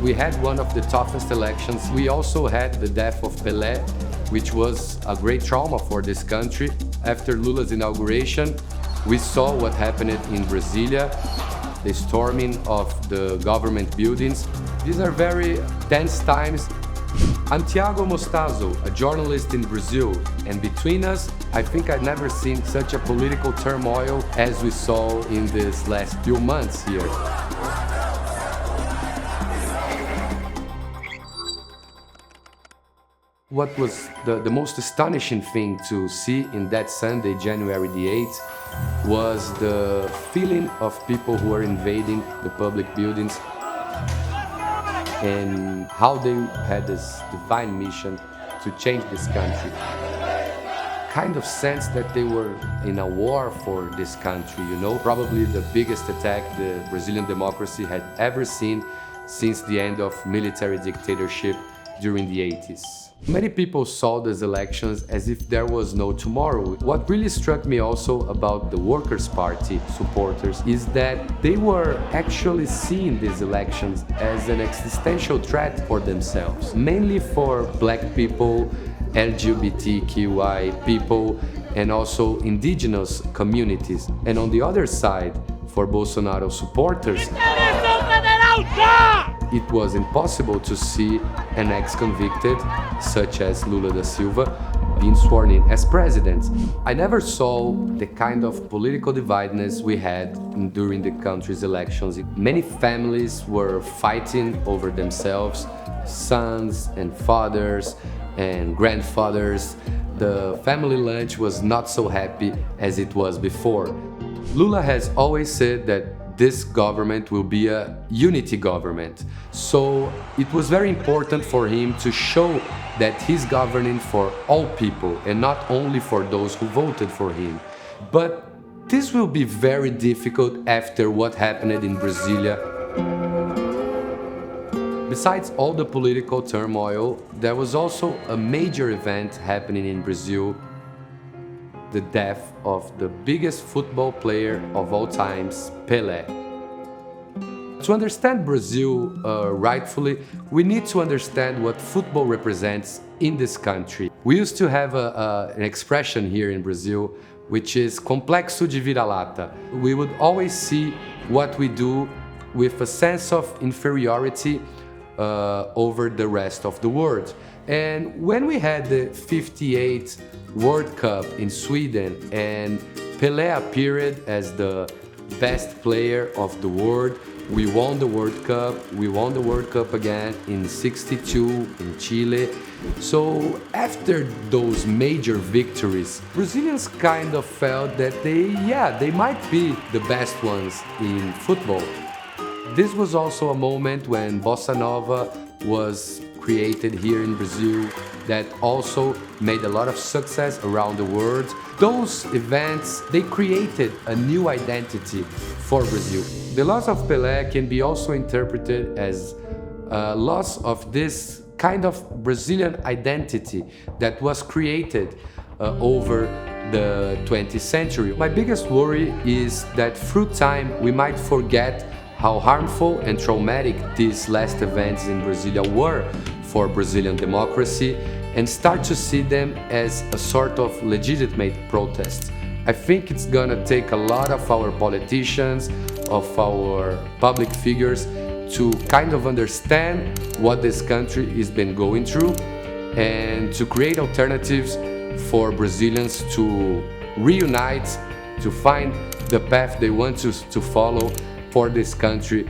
We had one of the toughest elections. We also had the death of Pele, which was a great trauma for this country. After Lula's inauguration, we saw what happened in Brasilia, the storming of the government buildings. These are very tense times. I'm Thiago Mostazo, a journalist in Brazil, and between us, I think I've never seen such a political turmoil as we saw in these last few months here. What was the most astonishing thing to see in that Sunday, January the 8th, was the feeling of people who were invading the public buildings and how they had this divine mission to change this country. Kind of sense that they were in a war for this country, you know? Probably the biggest attack the Brazilian democracy had ever seen since the end of military dictatorship during the 80s. Many people saw these elections as if there was no tomorrow. What really struck me also about the Workers' Party supporters is that they were actually seeing these elections as an existential threat for themselves, mainly for black people, LGBTQI people, and also indigenous communities. And on the other side, for Bolsonaro supporters, it was impossible to see an ex-convicted, such as Lula da Silva, being sworn in as president. I never saw the kind of political dividedness we had during the country's elections. Many families were fighting over themselves, sons and fathers and grandfathers. The family lunch was not so happy as it was before. Lula has always said that this government will be a unity government. So it was very important for him to show that he's governing for all people and not only for those who voted for him. But this will be very difficult after what happened in Brasilia. Besides all the political turmoil, there was also a major event happening in Brazil: the death of the biggest football player of all times, Pele. To understand Brazil rightfully, we need to understand what football represents in this country. We used to have an expression here in Brazil, which is complexo de vira-lata. We would always see what we do with a sense of inferiority over the rest of the world. And when we had the '58 World Cup in Sweden and Pele appeared as the best player of the world, we won the World Cup, we won the World Cup again in '62 in Chile. So after those major victories, Brazilians kind of felt that they might be the best ones in football. This was also a moment when Bossa Nova was created here in Brazil that also made a lot of success around the world. Those events, they created a new identity for Brazil. The loss of Pelé can be also interpreted as a loss of this kind of Brazilian identity that was created over the 20th century. My biggest worry is that through time we might forget how harmful and traumatic these last events in Brasilia were for Brazilian democracy and start to see them as a sort of legitimate protest. I think it's gonna take a lot of our politicians, of our public figures to kind of understand what this country has been going through and to create alternatives for Brazilians to reunite, to find the path they want to follow for this country